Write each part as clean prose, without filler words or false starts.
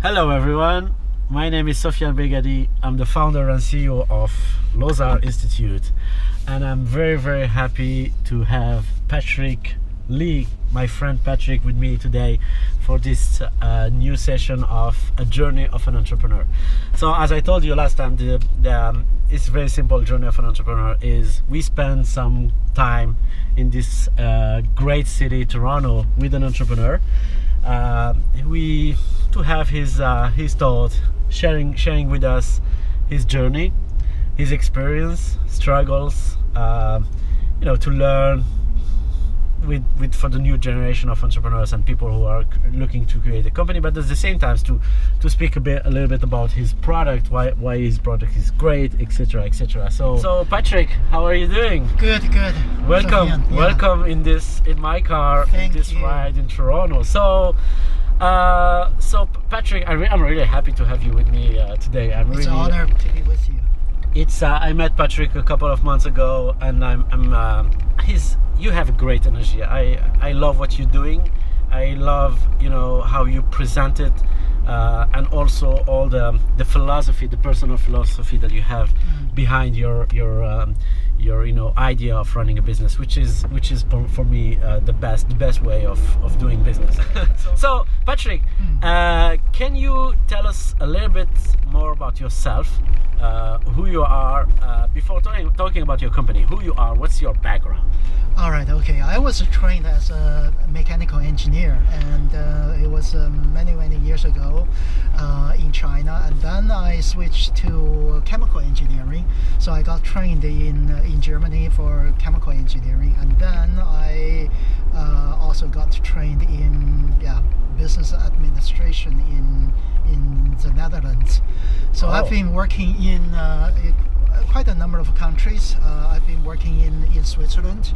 Hello everyone, my name is Sofiane Begadi. I'm the founder and CEO of Lozard Institute, and I'm very happy to have Patrick Lee, my friend Patrick, with me today for this new session of A Journey of an Entrepreneur. So as I told you last time, it's very simple. Journey of an Entrepreneur is we spend some time in this great city, Toronto, with an entrepreneur. To have his thought, sharing with us his journey, his experience, struggles, to learn with for the new generation of entrepreneurs and people who are looking to create a company, but at the same time to speak a little bit about his product, why his product is great, etc. So Patrick, how are you doing? Good. Welcome in my car. Thank in this you. ride in Toronto. So Patrick, I'm really happy to have you with me today. It's an honor to be with you. It's I met Patrick a couple of months ago, and you have a great energy. I love what you're doing. I love how you present it, and also all the philosophy, the personal philosophy that you have behind your idea of running a business, which is for me the best way of doing business. So Patrick, can you tell us a little bit more about yourself, who you are, before talking about your company? Who you are, what's your background? All right, okay. I was trained as a mechanical engineer, and it was many years ago in China, and then I switched to chemical engineering. So I got trained in Germany for chemical engineering, and then I also got trained in business administration in the Netherlands. So I've been working in quite a number of countries. I've been working in Switzerland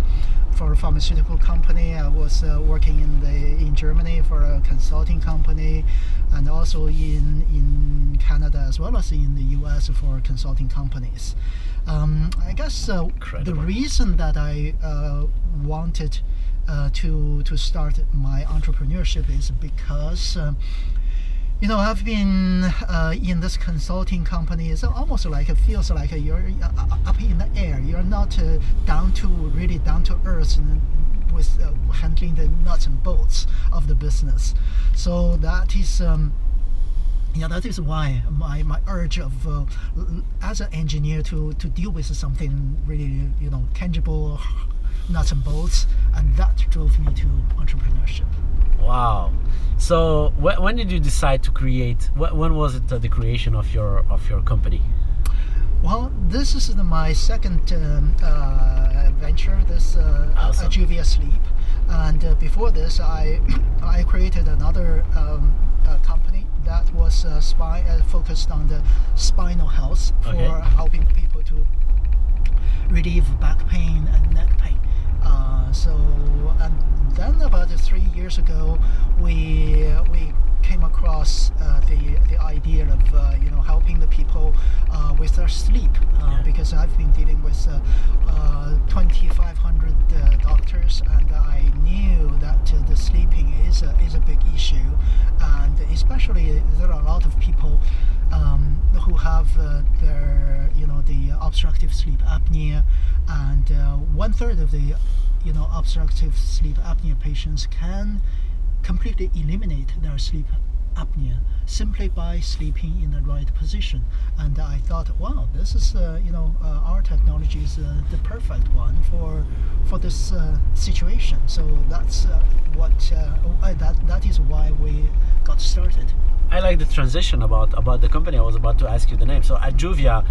for a pharmaceutical company. I was working in Germany for a consulting company, and also in Canada as well as in the US for consulting companies. I guess the reason that I wanted to start my entrepreneurship is because I've been in this consulting company. It's almost like it feels like you're up in the air. You're not down to earth with handling the nuts and bolts of the business. So that is that is why my urge of as an engineer to deal with something really tangible, nuts and bolts, and that drove me to entrepreneurship. Wow. So when did you decide to create? When was it the creation of your company? Well, this is my second venture. This Awesome. Juvia Sleep, and before this, I created another company that was focused on the spinal health for helping people to relieve back pain and neck pain. And then about 3 years ago, we came across the idea of helping the people with their sleep, because I've been dealing with 2,500 doctors, and I knew that the sleeping is a big issue, and especially there are a lot of people who have the obstructive sleep apnea, and 1/3 of the obstructive sleep apnea patients can completely eliminate their sleep apnea simply by sleeping in the right position. And I thought, wow, this is our technology is the perfect one for this situation. So that's that is why we got started. I like the transition about the company. I was about to ask you the name. So Ajuvia,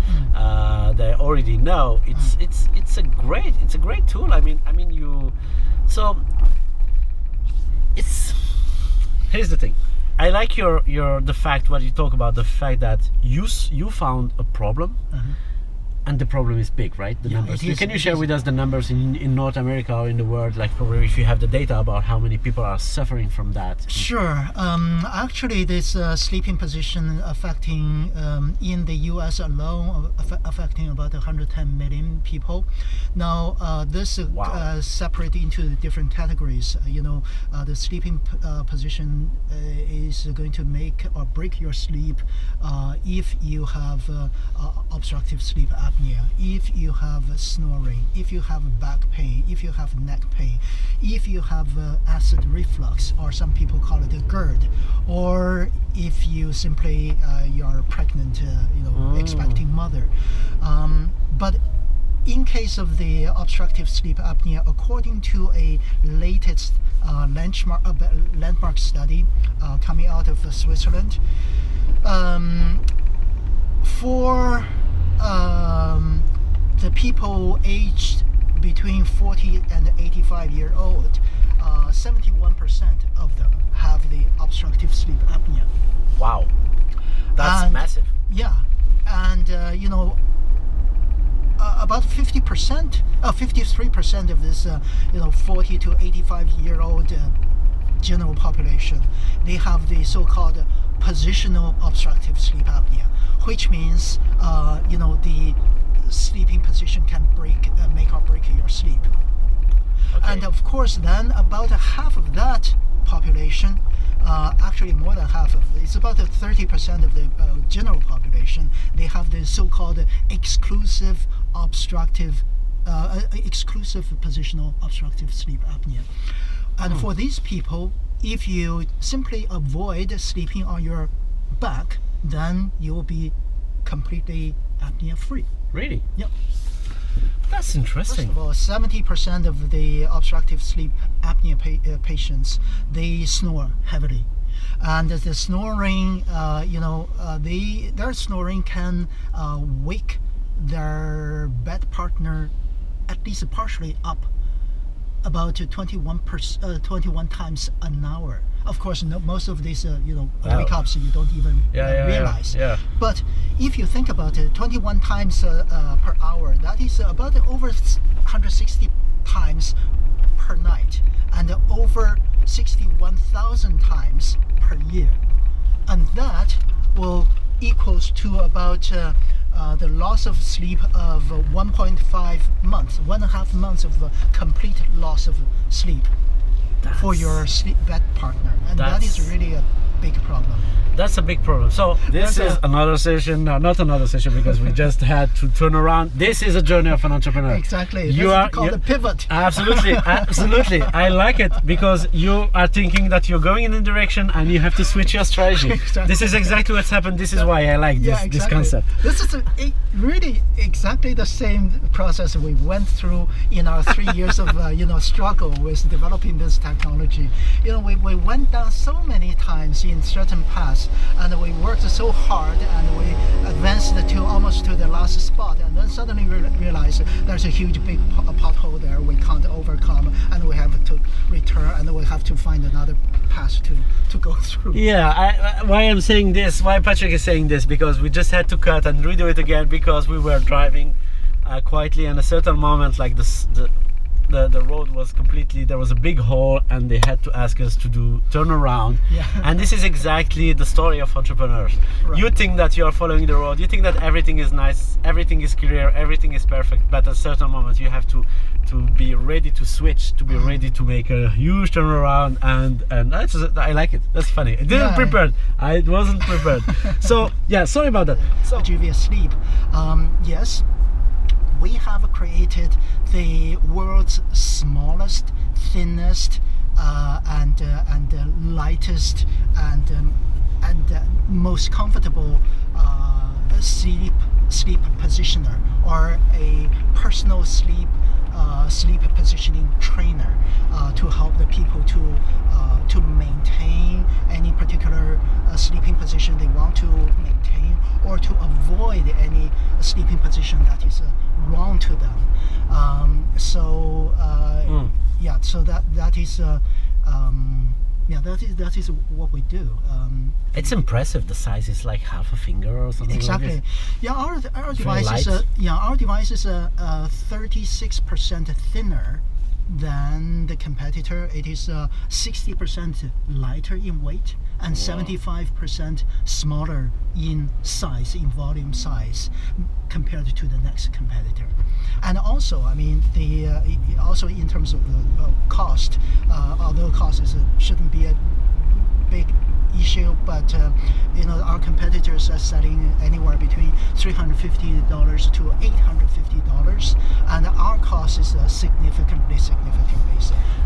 they already know it's a great tool. I mean you. So here's the thing. I like the fact what you talk about, the fact that you found a problem, And the problem is big, right? The numbers. Can you share with us the numbers in North America or in the world? Like, probably if you have the data about how many people are suffering from that. Sure. Actually, this sleeping position affecting in the U.S. alone affecting about 110 million people. Now, this separate into different categories. The sleeping position is going to make or break your sleep if you have obstructive sleep apnea, if you have snoring, if you have back pain, if you have neck pain, if you have acid reflux, or some people call it a GERD, or if you simply you're pregnant, expecting mother. But in case of the obstructive sleep apnea, according to a latest landmark study coming out of Switzerland, for the people aged between 40 and 85-year-old, 71% of them have the obstructive sleep apnea. Wow, that's massive. Yeah, and about 50%, 53% of this, 40 to 85-year-old general population, they have the so-called positional obstructive sleep apnea, which means, the sleeping position can make or break your sleep. Okay. And of course, then about half of that population, actually more than half of it, it's about 30% of the general population, they have the so-called exclusive positional obstructive sleep apnea. And for these people, if you simply avoid sleeping on your back, then you will be completely apnea free. Really? Yep. That's interesting. First of all, 70% of the obstructive sleep apnea patients, they snore heavily. And the snoring, their snoring can wake their bed partner at least partially up about 21 times an hour. Of course, most of these, wake-ups you don't even realize. Yeah. But if you think about it, 21 times per hour, that is about over 160 times per night, and over 61,000 times per year. And that will equals to about the loss of sleep of 1.5 months, 1.5 months of complete loss of sleep for your sleep bed partner, and that is really a big problem. That's a big problem. So this is another session, not another session, because we just had to turn around. This is a journey of an entrepreneur. Exactly. You are called a pivot. Absolutely, absolutely. I like it because you are thinking that you're going in a direction and you have to switch your strategy. Exactly. This is exactly what's happened. This is why I like this concept. This is really exactly the same process we went through in our 3 years of struggle with developing this technology. We went down so many times in certain paths, and we worked so hard, and we advanced almost to the last spot, and then suddenly realized there's a huge big pothole there we can't overcome, and we have to return, and we have to find another path to go through. Yeah, why I'm saying this, why Patrick is saying this, because we just had to cut and redo it again because we were driving quietly, and a certain moment, like the road was completely, there was a big hole, and they had to ask us to turn around. Yeah. And this is exactly the story of entrepreneurs. Right. You think that you are following the road, you think that everything is nice, everything is clear, everything is perfect, but at a certain moment you have to be ready to switch, to be ready to make a huge turnaround, and I like it. That's funny. I didn't prepare. I wasn't prepared. So yeah, sorry about that. So Juvia Sleep, yes, we have created the world's smallest, thinnest, and lightest, and most comfortable sleep positioner, or a personal sleep positioning trainer, to help the people to maintain any particular sleeping position they want to maintain, or to avoid any sleeping position that is wrong to them. So that is Yeah, that is what we do. It's impressive. The size is like half a finger or something. Exactly. Like this. Yeah, our It's device very is light. our device is 36% thinner than the competitor. It is 60% lighter in weight and 75% smaller in size, in volume size, compared to the next competitor. And also, I mean, also in terms of the cost, although cost shouldn't be a big issue, but our competitors are selling anywhere between $350 to $850, and our cost is significantly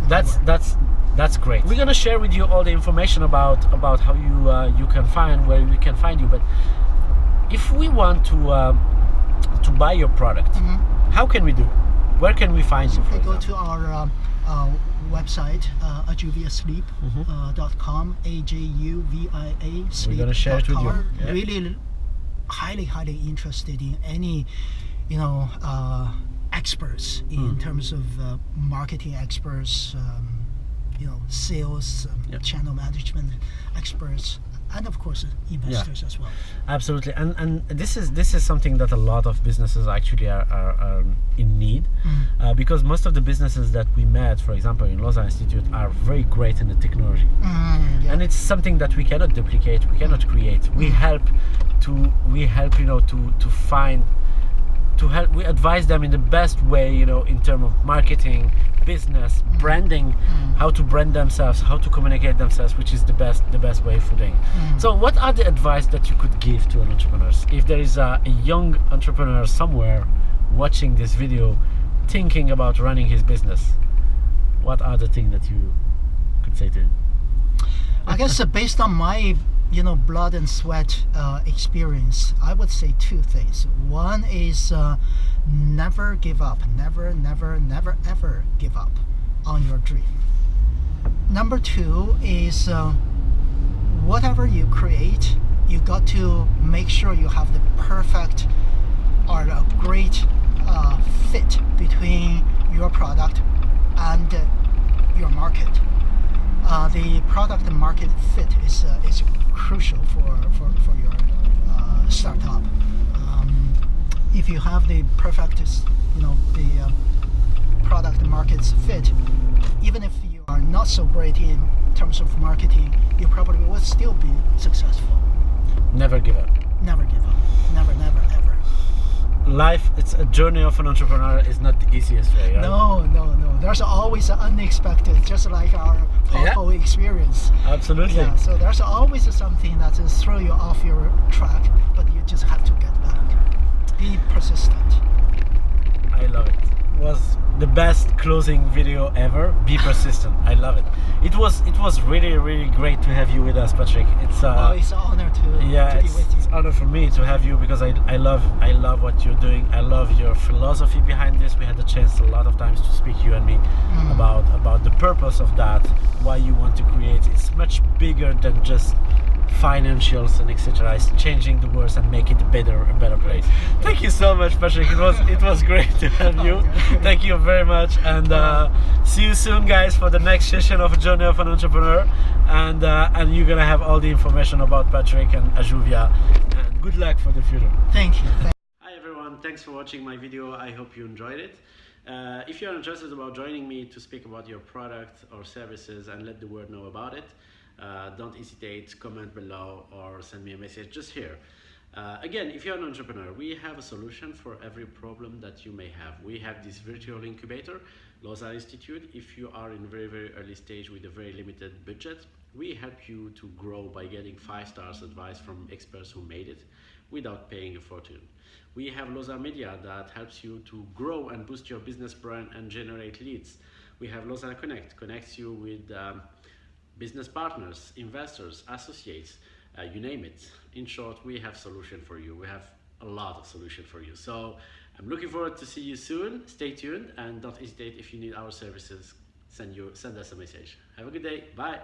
That's great. We're gonna share with you all the information about how you can find, where we can find you. But if we want to buy your product, how can we do? Where can we find you? Simply go to our website, ajuviasleep.com, AJUVIA sleep. We're gonna share it with you. Yeah. Really highly interested in any experts in terms of marketing experts, sales, channel management experts, and of course investors as well. Absolutely. And this is something that a lot of businesses actually are in need, because most of the businesses that we met, for example in Lozard Institute, are very great in the technology, and it's something that we cannot duplicate, we cannot create. We help we advise them in the best way, in terms of marketing, business, branding, how to brand themselves, how to communicate themselves, which is the best way for doing. So what are the advice that you could give to an entrepreneur? If there is a young entrepreneur somewhere watching this video thinking about running his business, what are the things that you could say to him? I guess based on my blood and sweat experience, I would say two things. One is never give up. Never ever give up on your dream. Number two is whatever you create, you got to make sure you have the perfect or a great fit between your product and your market. The product and market fit is crucial for your startup. If you have the perfect, the product and markets fit, even if you are not so great in terms of marketing, you probably will still be successful. Never give up. Never give up. Never ever. Life, it's a journey of an entrepreneur, is not the easiest way, right? No. There's always an unexpected, just like our powerful experience. Absolutely. Yeah, so there's always something that will throw you off your track, but you just have to get back. Be persistent. I love it. It was the best closing video ever. Be persistent. I love it. It was really great to have you with us, Patrick. It's always an honor to be with you. It's an honor for me to have you, because I love what you're doing. I love your philosophy behind this. We had the chance a lot of times to speak, you and me, about the purpose of that, why you want to create. It's much bigger than just financials and etc. It's changing the world and make it a better place. Thank you so much, Patrick. It was great to have you. Thank you very much, and see you soon, guys, for the next session of Journey of an Entrepreneur, and you're gonna have all the information about Patrick and Ajuvia, and good luck for the future. Thank you. Hi everyone, thanks for watching my video. I hope you enjoyed it. If you're interested about joining me to speak about your product or services and let the world know about it, don't hesitate, comment below or send me a message just here. Again, if you're an entrepreneur, we have a solution for every problem that you may have. We have this virtual incubator, Lozard Institute. If you are in very early stage with a very limited budget, we help you to grow by getting 5 stars advice from experts who made it without paying a fortune. We have Lozard Media that helps you to grow and boost your business brand and generate leads. We have Lozard Connect, connects you with business partners, investors, associates, you name it. In short, we have solution for you. We have a lot of solution for you. So I'm looking forward to see you soon. Stay tuned and don't hesitate, if you need our services, send us a message. Have a good day. Bye.